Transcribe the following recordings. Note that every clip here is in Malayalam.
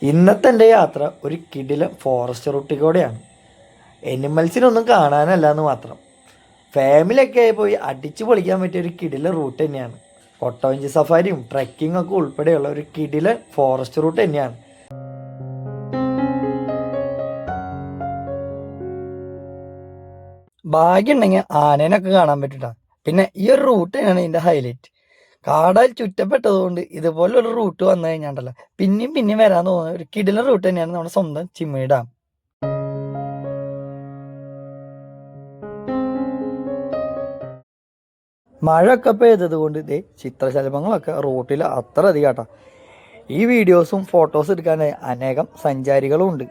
ഇന്നത്തെ എൻ്റെ യാത്ര ഒരു കിടിലൻ ഫോറസ്റ്റ് റൂട്ടിൽ കൂടെയാണ്. എനിമൽസിനൊന്നും കാണാനല്ല എന്ന് മാത്രം, ഫാമിലിയൊക്കെ ആയി പോയി അടിച്ചു പൊളിക്കാൻ പറ്റിയ ഒരു കിടിലൻ റൂട്ട് തന്നെയാണ്. കൊട്ടവഞ്ചി സഫാരിയും ട്രക്കിംഗ് ഒക്കെ ഉൾപ്പെടെയുള്ള ഒരു കിടിലൻ ഫോറസ്റ്റ് റൂട്ട് തന്നെയാണ്. ഭാഗ്യമുണ്ടെങ്കിൽ ആനേനൊക്കെ കാണാൻ പറ്റിട്ടാ. പിന്നെ ഈ ഒരു റൂട്ട് തന്നെയാണ് ഇതിൻ്റെ ഹൈലൈറ്റ്. കാടാൽ ചുറ്റപ്പെട്ടതുകൊണ്ട് ഇതുപോലൊരു റൂട്ട് വന്നു കഴിഞ്ഞാണ്ടല്ലോ പിന്നെയും പിന്നെയും വരാൻ തോന്നുന്ന ഒരു കിടിലൻ റൂട്ട് തന്നെയാണ് നമ്മുടെ സ്വന്തം ചിമ്മിണി ഡാം. മഴയൊക്കെ പെയ്തത് കൊണ്ട് ഇതേ ചിത്രശലഭങ്ങളൊക്കെ റൂട്ടിൽ അത്ര അധികം കേട്ടോ. ഈ വീഡിയോസും ഫോട്ടോസ് എടുക്കാനായി അനേകം സഞ്ചാരികളും ഉണ്ട്.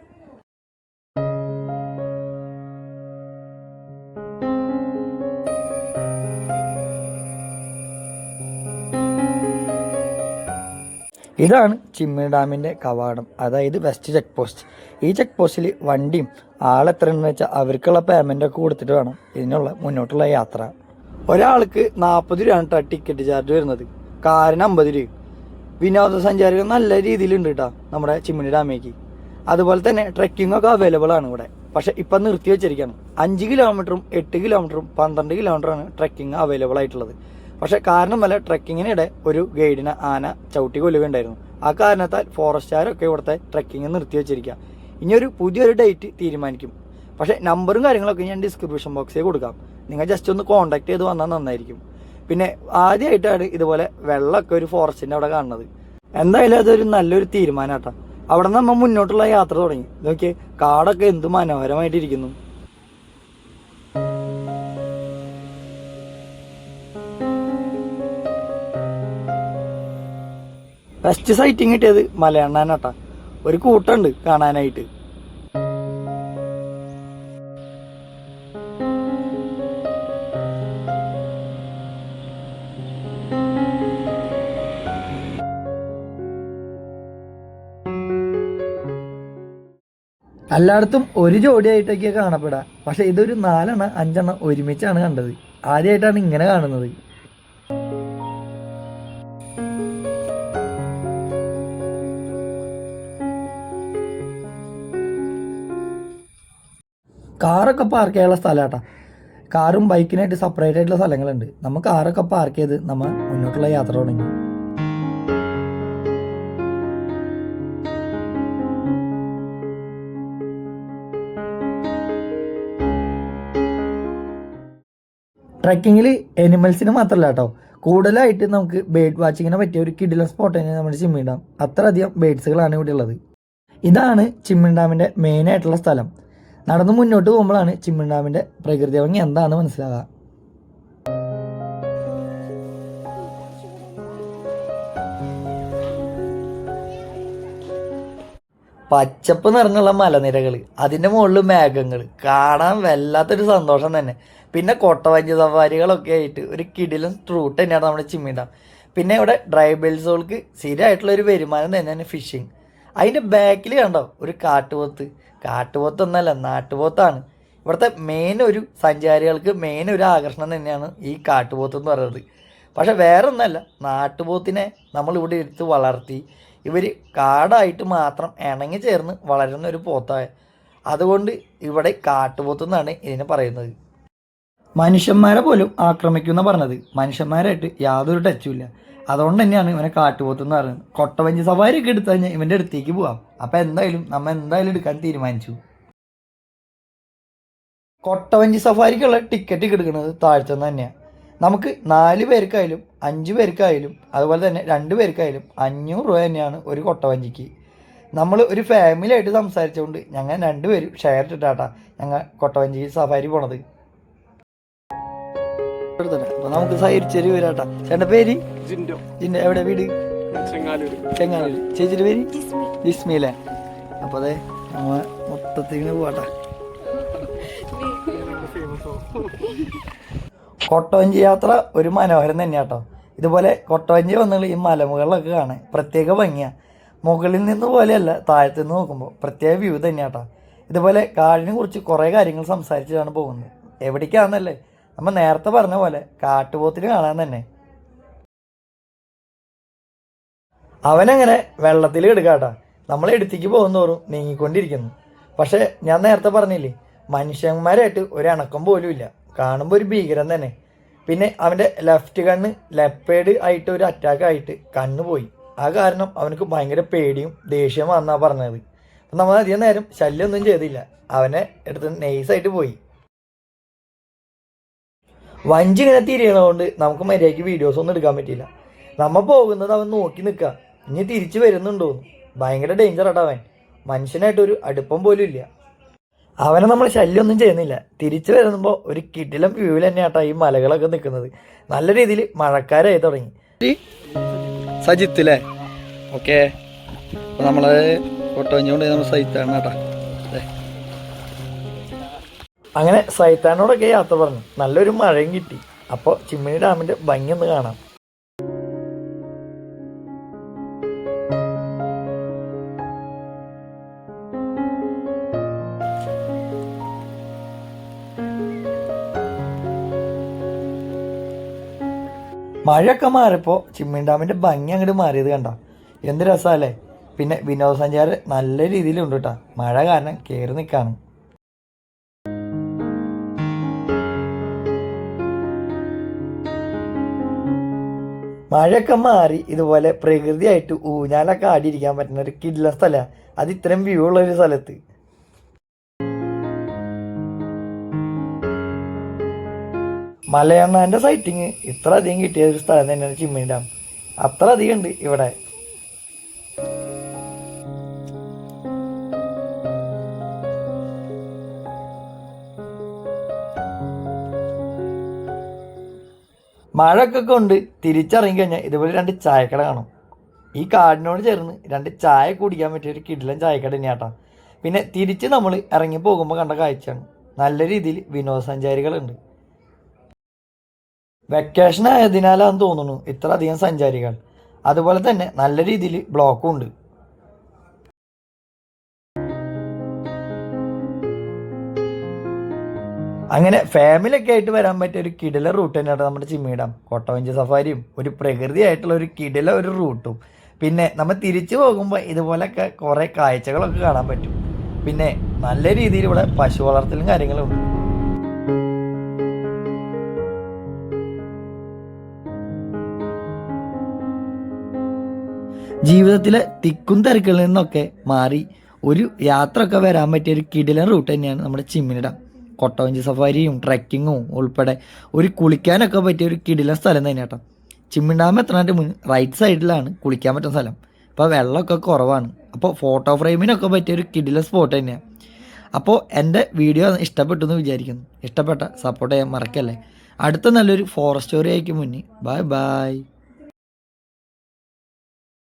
ഇതാണ് ചിമ്മിണി ഡാമിൻ്റെ കവാടം, അതായത് വെസ്റ്റ് ചെക്ക് പോസ്റ്റ്. ഈ ചെക്ക് പോസ്റ്റിൽ വണ്ടിയും ആളെത്ര ഉണ്ടെന്ന് വെച്ചാൽ അവർക്കുള്ള പേയ്മെൻ്റൊക്കെ കൊടുത്തിട്ട് വേണം ഇതിനുള്ള മുന്നോട്ടുള്ള യാത്ര. ഒരാൾക്ക് 40 രൂപയാണ് ടിക്കറ്റ് ചാർജ് വരുന്നത്, കാറിന് 50 രൂപ. വിനോദസഞ്ചാരികൾ നല്ല രീതിയിലുണ്ട് കേട്ടോ നമ്മുടെ ചിമ്മിണി ഡാമേക്ക്. അതുപോലെ തന്നെ ട്രെക്കിംഗ് ഒക്കെ അവൈലബിൾ ആണ് ഇവിടെ. പക്ഷേ ഇപ്പം നിർത്തി വെച്ചിരിക്കുകയാണ്. 5 കിലോമീറ്ററും 8 കിലോമീറ്ററും 12 കിലോമീറ്ററാണ് ട്രെക്കിംഗ് അവൈലബിൾ ആയിട്ടുള്ളത്. പക്ഷേ കാരണം വല്ല ട്രെക്കിങ്ങിനിടെ ഒരു ഗൈഡിനെ ആന ചവിട്ടി കൊല്ലുകയുണ്ടായിരുന്നു. ആ കാരണത്താൽ ഫോറസ്റ്റുകാരൊക്കെ ഇവിടുത്തെ ട്രെക്കിങ് നിർത്തി വെച്ചിരിക്കുക. ഇനിയൊരു പുതിയൊരു ഡേറ്റ് തീരുമാനിക്കും. പക്ഷേ നമ്പറും കാര്യങ്ങളൊക്കെ ഞാൻ ഡിസ്ക്രിപ്ഷൻ ബോക്സിൽ കൊടുക്കാം, നിങ്ങൾ ജസ്റ്റ് ഒന്ന് കോൺടാക്ട് ചെയ്ത് വന്നാൽ നന്നായിരിക്കും. പിന്നെ ആദ്യമായിട്ടാണ് ഇതുപോലെ വെള്ളമൊക്കെ ഒരു ഫോറസ്റ്റിൻ്റെ അവിടെ കാണുന്നത്. എന്തായാലും അതൊരു നല്ലൊരു തീരുമാനമാട്ടോ. അവിടെ നിന്ന് നമ്മൾ മുന്നോട്ടുള്ള യാത്ര തുടങ്ങി. നോക്കിയേ, കാടൊക്കെ എന്ത് മനോഹരമായിട്ടിരിക്കുന്നു. ഫസ്റ്റ് സൈറ്റിങ് കിട്ടിയത് മലയണ്ണാനാട്ടാ. ഒരു കൂട്ടുണ്ട് കാണാനായിട്ട്. എല്ലായിടത്തും ഒരു ജോഡിയായിട്ടൊക്കെ കാണപ്പെടാം. പക്ഷെ ഇതൊരു 4 5 ഒരുമിച്ചാണ് കണ്ടത്. ആദ്യമായിട്ടാണ് ഇങ്ങനെ കാണുന്നത്. കാറൊക്കെ പാർക്ക് ചെയ്യാനുള്ള സ്ഥലമാട്ടാ. കാറും ബൈക്കിനായിട്ട് സെപ്പറേറ്റ് ആയിട്ടുള്ള സ്ഥലങ്ങളുണ്ട്. നമ്മൾ കാറൊക്കെ പാർക്ക് ചെയ്ത് നമ്മൾ മുന്നോട്ടുള്ള യാത്ര തുടങ്ങി. ട്രക്കിങ്ങിൽ എനിമൽസിന് മാത്രമല്ല കേട്ടോ, കൂടുതലായിട്ട് നമുക്ക് ബേർഡ് വാച്ചിങ്ങിനെ പറ്റിയ ഒരു കിടിലൻ സ്പോട്ട് തന്നെ നമ്മുടെ ചിമ്മിണി ഡാം. അത്രയധികം ബേഡ്സുകളാണ് ഇവിടെ ഉള്ളത്. ഇതാണ് ചിമ്മിണി ഡാമിൻ്റെ മെയിനായിട്ടുള്ള സ്ഥലം. നടന്ന് മുന്നോട്ട് പോകുമ്പോഴാണ് ചിമ്മിണി ഡാമിൻ്റെ പ്രകൃതി ഭംഗി എന്താണെന്ന് മനസ്സിലാവുക. പച്ചപ്പ് നിറഞ്ഞുള്ള മലനിരകൾ, അതിൻ്റെ മുകളിൽ മേഘങ്ങൾ കാണാൻ വല്ലാത്തൊരു സന്തോഷം തന്നെ. പിന്നെ കൊട്ടവഞ്ചി സഫാരികളൊക്കെ ആയിട്ട് ഒരു കിടിലൻ റൂട്ട് തന്നെയാണ് നമ്മുടെ ചിമ്മിണി ഡാം. പിന്നെ ഇവിടെ ട്രൈബൽസുകൾക്ക് സ്ഥിരമായിട്ടുള്ളൊരു വരുമാനം തന്നെയാണ് ഫിഷിങ്. അതിൻ്റെ ബാക്കിൽ കണ്ടോ ഒരു കാട്ടുപോത്തൊന്നല്ല, നാട്ടുപോത്താണ്. ഇവിടുത്തെ ഒരു സഞ്ചാരികൾക്ക് ഒരു ആകർഷണം തന്നെയാണ് ഈ കാട്ടുപോത്ത് എന്ന് പറയുന്നത്. പക്ഷെ വേറെ ഒന്നല്ല, നാട്ടുപോത്തിനെ നമ്മളിവിടെ എടുത്ത് വളർത്തി ഇവർ കാടായിട്ട് മാത്രം ഇണങ്ങി ചേർന്ന് വളരുന്ന ഒരു പോത്തായ, അതുകൊണ്ട് ഇവിടെ കാട്ടുപോത്ത് എന്നാണ് ഇതിനെ പറയുന്നത്. മനുഷ്യന്മാരെ പോലും ആക്രമിക്കുമെന്ന് പറഞ്ഞത്, മനുഷ്യന്മാരായിട്ട് യാതൊരു ടച്ചുമില്ല. അതുകൊണ്ട് തന്നെയാണ് ഇവനെ കാട്ടുപോത്തെന്ന് പറയുന്നത്. കൊട്ടവഞ്ചി സവാരിയൊക്കെ എടുത്തു കഴിഞ്ഞാൽ ഇവൻ്റെ അടുത്തേക്ക് പോവാം. അപ്പം നമ്മൾ എന്തായാലും എടുക്കാൻ തീരുമാനിച്ചു. കൊട്ടവഞ്ചി സഫാരിക്കുള്ള ടിക്കറ്റ് എടുക്കുന്നത് താഴ്ത്തുന്നത് തന്നെയാണ്. നമുക്ക് 4 പേർക്കായാലും 5 പേർക്കായാലും അതുപോലെ തന്നെ 2 പേർക്കായാലും 500 രൂപ തന്നെയാണ് ഒരു കൊട്ടവഞ്ചിക്ക്. നമ്മൾ ഒരു ഫാമിലി ആയിട്ട് സംസാരിച്ചുകൊണ്ട് ഞങ്ങൾ 2 പേരും ഷെയർ ഇട്ടിട്ടാട്ടാ ഞങ്ങൾ കൊട്ടവഞ്ചി സഫാരി പോണത്. അപ്പൊ നമുക്ക് സൈരിച്ചേരി വരാട്ടാ. ചേട്ടൻ്റെ പേര് ജിൻഡോ. എവിടെ വീട്? ചെങ്ങാലൂർ. ചേച്ചിയുടെ പേര് ജിസ്മിയിലെ. അപ്പൊ അതെ നമ്മ മൊത്തത്തിന് പോവാട്ടാ. കൊട്ടവഞ്ചി യാത്ര ഒരു മനോഹരം തന്നെയാട്ടോ. ഇതുപോലെ കൊട്ടവഞ്ചി വന്നുള്ള ഈ മലമുകളിലൊക്കെ കാണാൻ പ്രത്യേക ഭംഗിയാണ്. മുകളിൽ നിന്ന് പോലെയല്ല, താഴത്തു നിന്ന് നോക്കുമ്പോൾ പ്രത്യേക വ്യൂ തന്നെയാട്ടോ. ഇതുപോലെ കാടിനെ കുറിച്ച് കുറേ കാര്യങ്ങൾ സംസാരിച്ചിട്ടാണ് പോകുന്നത്. എവിടേക്കാണെന്നല്ലേ, നമ്മൾ നേരത്തെ പറഞ്ഞ പോലെ കാട്ടുപോത്തിന് കാണാൻ തന്നെ. അവനങ്ങനെ വെള്ളത്തിൽ കിടക്കാട്ടാ. നമ്മളെ എടുത്തേക്ക് പോകുന്നതോറും നീങ്ങിക്കൊണ്ടിരിക്കുന്നു. പക്ഷേ ഞാൻ നേരത്തെ പറഞ്ഞില്ലേ, മനുഷ്യന്മാരായിട്ട് ഒരണക്കം പോലും ഇല്ല. കാണുമ്പോൾ ഒരു ഭീകരം തന്നെ. പിന്നെ അവൻ്റെ ലെഫ്റ്റ് കണ്ണ് ലെപ്പേഡ് ആയിട്ട് ഒരു അറ്റാക്ക് ആയിട്ട് കണ്ണ് പോയി. ആ കാരണം അവനക്ക് ഭയങ്കര പേടിയും ദേഷ്യവും വന്നാണ് പറഞ്ഞത്. അപ്പം നമ്മൾ അധികം നേരം ശല്യമൊന്നും ചെയ്തില്ല, അവനെ എടുത്ത് നൈസായിട്ട് പോയി. വഞ്ചി ഇങ്ങനെ തിരിയണതുകൊണ്ട് നമുക്ക് മര്യാദയ്ക്ക് വീഡിയോസ് ഒന്നും എടുക്കാൻ പറ്റിയില്ല. നമ്മൾ പോകുന്നത് അവൻ നോക്കി നിൽക്കുക, ഇനി തിരിച്ചു വരുന്നുണ്ടോന്ന്. ഭയങ്കര ഡേഞ്ചറാട്ടോ അവൻ, മനുഷ്യനായിട്ടൊരു അടുപ്പം പോലും ഇല്ല. അവനെ നമ്മൾ ശല്യമൊന്നും ചെയ്യുന്നില്ല. തിരിച്ചു വരുമ്പോൾ ഒരു കിടിലം വ്യൂവിൽ തന്നെയാട്ടോ ഈ മലകളൊക്കെ നിൽക്കുന്നത്. നല്ല രീതിയിൽ മഴക്കാരായി തുടങ്ങി. സജിത്ത് അല്ലേ? ഓക്കെ, അപ്പോൾ നമ്മൾ കൊട്ടവഞ്ചുകൊണ്ട് നമ്മൾ സൈത്താണ് കേട്ടോ. അങ്ങനെ സൈത്താനോടൊക്കെ യാത്ര പറഞ്ഞു. നല്ലൊരു മഴയും കിട്ടി. അപ്പോൾ ചിമ്മിനി ഡാമിൻ്റെ ഭംഗി ഒന്ന് കാണാം. മഴയൊക്കെ മാറിയപ്പോൾ ചിമ്മിനി ഡാമിൻ്റെ ഭംഗി അങ്ങോട്ട് മാറിയത് കണ്ട എന്ത് രസമല്ലേ. പിന്നെ വിനോദസഞ്ചാരം നല്ല രീതിയിലുണ്ട് കേട്ടോ. മഴ കാരണം കയറി നിൽക്കാണ്. മഴയൊക്കെ മാറി ഇതുപോലെ പ്രകൃതിയായിട്ട് ഊഞ്ഞാലൊക്കെ ആടിയിരിക്കാൻ പറ്റുന്ന ഒരു കിടിലൻ സ്ഥലമാണ്. അത് ഇത്രയും വ്യൂ ഉള്ള ഒരു സ്ഥലത്ത്. മലയണ്ണാൻ്റെ സൈറ്റിങ് ഇത്ര അധികം കിട്ടിയ ഒരു സ്ഥലം തന്നെയാണ് ചിമ്മിനി ഡാം. അത്ര അധികം ഉണ്ട് ഇവിടെ. മഴയൊക്കെ കൊണ്ട് തിരിച്ചിറങ്ങി കഴിഞ്ഞാൽ ഇതുപോലെ 2 ചായക്കട കാണും. ഈ കാടിനോട് ചേർന്ന് 2 ചായ കുടിക്കാൻ പറ്റിയ ഒരു കിടിലൻ ചായക്കട തന്നെയാട്ടോ. പിന്നെ തിരിച്ച് നമ്മൾ ഇറങ്ങി പോകുമ്പോൾ കണ്ട കാഴ്ചയാണ്. നല്ല രീതിയിൽ വിനോദസഞ്ചാരികളുണ്ട്. വെക്കേഷൻ ആയതിനാലാന്ന് തോന്നുന്നു ഇത്ര അധികം സഞ്ചാരികൾ. അതുപോലെ തന്നെ നല്ല രീതിയിൽ ബ്ലോക്കും ഉണ്ട്. അങ്ങനെ ഫാമിലിയൊക്കെ ആയിട്ട് വരാൻ പറ്റിയ ഒരു കിടില റൂട്ട് തന്നെയാണ് നമ്മുടെ ചിമ്മിനി ഡാം. കൊട്ടവഞ്ചി സഫാരിയും ഒരു പ്രകൃതിയായിട്ടുള്ള ഒരു കിടില ഒരു റൂട്ടും. പിന്നെ നമ്മൾ തിരിച്ചു പോകുമ്പോൾ ഇതുപോലെയൊക്കെ കുറേ കാഴ്ചകളൊക്കെ കാണാൻ പറ്റും. പിന്നെ നല്ല രീതിയിൽ ഇവിടെ പശു വളർത്തലും കാര്യങ്ങളും ഉണ്ട്. ജീവിതത്തിലെ തിക്കും തിരക്കുകളിൽ നിന്നൊക്കെ മാറി ഒരു യാത്ര ഒക്കെ വരാൻ പറ്റിയ ഒരു കിടിലൻ റൂട്ട് തന്നെയാണ് നമ്മുടെ ചിമ്മിനി ഡാം. കൊട്ടവഞ്ചി സഫാരിയും ട്രെക്കിങ്ങും ഉൾപ്പെടെ ഒരു കുളിക്കാനൊക്കെ പറ്റിയ ഒരു കിടിലൻ സ്ഥലം തന്നെ കേട്ടോ. ചിമ്മിനി ഡാം എത്താനായിട്ട് റൈറ്റ് സൈഡിലാണ് കുളിക്കാൻ പറ്റുന്ന സ്ഥലം. അപ്പോൾ വെള്ളമൊക്കെ കുറവാണ്. അപ്പോൾ ഫോട്ടോ ഫ്രെയിമിനൊക്കെ പറ്റിയ ഒരു കിടിലൻ സ്പോട്ട് തന്നെയാണ്. അപ്പോൾ എൻ്റെ വീഡിയോ ഇഷ്ടപ്പെട്ടു എന്ന് വിചാരിക്കുന്നു. ഇഷ്ടപ്പെട്ട സപ്പോർട്ട് ചെയ്യാൻ മറക്കല്ലേ. അടുത്ത നല്ലൊരു ഫോറസ്റ്റ് സ്റ്റോറി ആയിരിക്കും മുന്നേ. Bye bye.